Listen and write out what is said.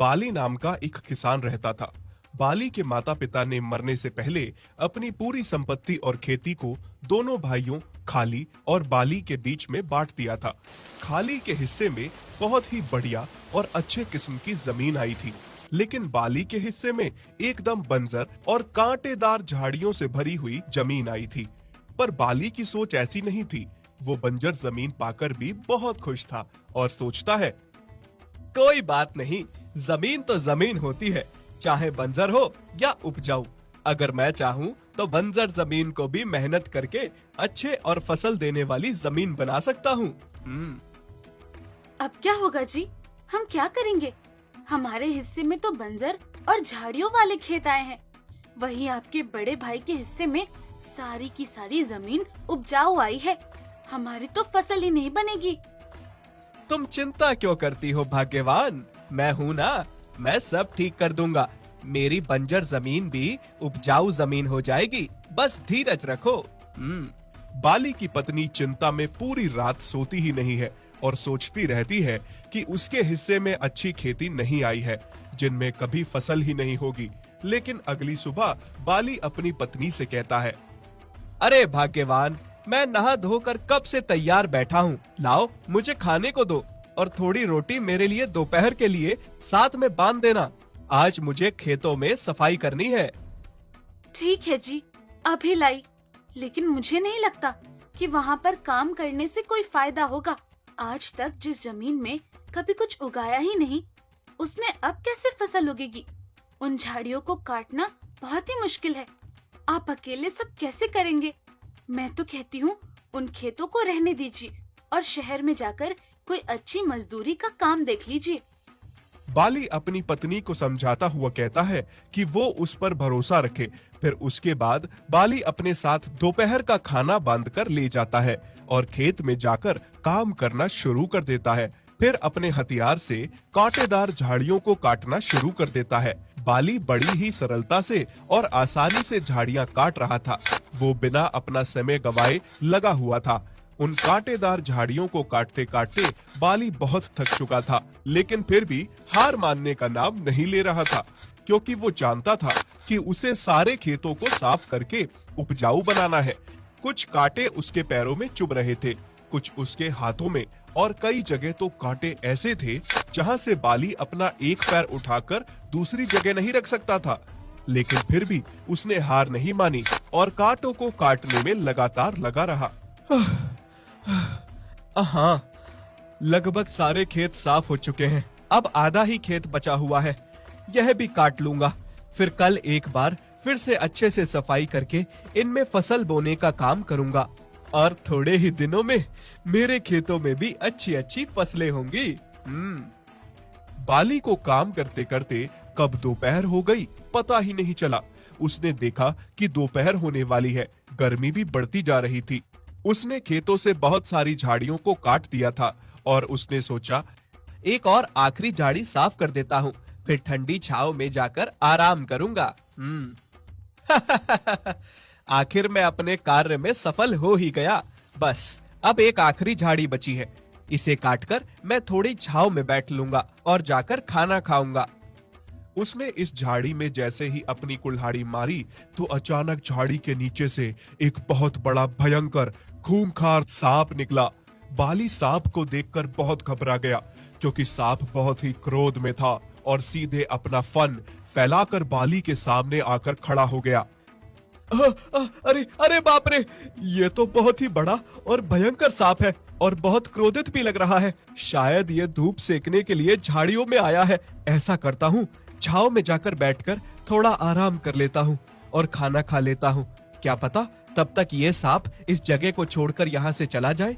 बाली नाम का एक किसान रहता था। बाली के माता पिता ने मरने से पहले अपनी पूरी संपत्ति और खेती को दोनों भाइयों खाली और बाली के बीच में बांट दिया था। खाली के हिस्से में बहुत ही बढ़िया और अच्छे किस्म की जमीन आई थी, लेकिन बाली के हिस्से में एकदम बंजर और कांटेदार झाड़ियों से भरी हुई जमीन आई थी। पर बाली की सोच ऐसी नहीं थी। वो बंजर जमीन पाकर भी बहुत खुश था और सोचता है, कोई बात नहीं, जमीन तो जमीन होती है, चाहे बंजर हो या उपजाऊ। अगर मैं चाहूँ तो बंजर जमीन को भी मेहनत करके अच्छे और फसल देने वाली जमीन बना सकता हूँ। अब क्या होगा जी? हम क्या करेंगे? हमारे हिस्से में तो बंजर और झाड़ियों वाले खेत आए हैं। वहीं आपके बड़े भाई के हिस्से में सारी की सारी जमीन उपजाऊ आई है। हमारी तो फसल ही नहीं बनेगी। तुम चिंता क्यों करती हो भाग्यवान? मैं हूँ ना, मैं सब ठीक कर दूंगा। मेरी बंजर जमीन भी उपजाऊ जमीन हो जाएगी, बस धीरज रखो। बाली की पत्नी चिंता में पूरी रात सोती ही नहीं है और सोचती रहती है कि उसके हिस्से में अच्छी खेती नहीं आई है, जिनमें कभी फसल ही नहीं होगी। लेकिन अगली सुबह बाली अपनी पत्नी से कहता है, अरे भाग्यवान, मैं नहा धोकर कब से तैयार बैठा हूँ। लाओ, मुझे खाने को दो और थोड़ी रोटी मेरे लिए दोपहर के लिए साथ में बांध देना। आज मुझे खेतों में सफाई करनी है। ठीक है जी, अभी लाई। लेकिन मुझे नहीं लगता कि वहाँ पर काम करने से कोई फायदा होगा। आज तक जिस जमीन में कभी कुछ उगाया ही नहीं, उसमें अब कैसे फसल उगेगी? उन झाड़ियों को काटना बहुत ही मुश्किल है। आप अकेले सब कैसे करेंगे? मैं तो कहती हूँ उन खेतों को रहने दीजिए और शहर में जाकर कोई अच्छी मजदूरी का काम देख लीजिए। बाली अपनी पत्नी को समझाता हुआ कहता है कि वो उस पर भरोसा रखे। फिर उसके बाद बाली अपने साथ दोपहर का खाना बांधकर ले जाता है और खेत में जाकर काम करना शुरू कर देता है। फिर अपने हथियार से कांटेदार झाड़ियों को काटना शुरू कर देता है। बाली बड़ी ही सरलता से और आसानी से झाड़ियां काट रहा था। वो बिना अपना समय गवाए लगा हुआ था। उन कांटेदार झाड़ियों को काटते काटते बाली बहुत थक चुका था, लेकिन फिर भी हार मानने का नाम नहीं ले रहा था, क्योंकि वो जानता था कि उसे सारे खेतों को साफ करके उपजाऊ बनाना है। कुछ कांटे उसके पैरों में चुभ रहे थे, कुछ उसके हाथों में, और कई जगह तो कांटे ऐसे थे जहां से बाली अपना एक पैर उठाकर दूसरी जगह नहीं रख सकता था। लेकिन फिर भी उसने हार नहीं मानी और कांटों को काटने में लगातार लगा रहा। हाँ, लगभग सारे खेत साफ हो चुके हैं। अब आधा ही खेत बचा हुआ है, यह भी काट लूंगा। फिर कल एक बार फिर से अच्छे से सफाई करके इनमें फसल बोने का काम करूंगा और थोड़े ही दिनों में मेरे खेतों में भी अच्छी अच्छी फसलें होंगी। बाली को काम करते करते कब दोपहर हो गई पता ही नहीं चला। उसने देखा कि दोपहर होने वाली है। गर्मी भी बढ़ती जा रही थी। उसने खेतों से बहुत सारी झाड़ियों को काट दिया था और उसने सोचा, एक और आखिरी झाड़ी साफ कर देता हूँ, फिर ठंडी छांव में जाकर आराम करूंगा। आखिर मैं अपने कार्य में सफल हो ही गया। बस अब एक आखिरी झाड़ी बची है, इसे काटकर मैं थोड़ी छांव में बैठ लूंगा और जाकर खाना खाऊंगा। उसने इस झाड़ी में जैसे ही अपनी कुल्हाड़ी मारी तो अचानक झाड़ी के नीचे से एक बहुत बड़ा भयंकर खूंखार सांप निकला। बाली सांप को देखकर बहुत घबरा गया, क्योंकि सांप बहुत ही क्रोध में था और सीधे अपना फन फैलाकर बाली के सामने आकर खड़ा हो गया। अरे अरे बाप रे, ये तो बहुत ही बड़ा और भयंकर सांप है और बहुत क्रोधित भी लग रहा है। शायद ये धूप सेकने के लिए झाड़ियों में आया है। ऐसा करता हूँ, छांव में जाकर बैठकर थोड़ा आराम कर लेता हूँ और खाना खा लेता हूँ। क्या पता तब तक ये सांप इस जगह को छोड़कर यहाँ से चला जाए।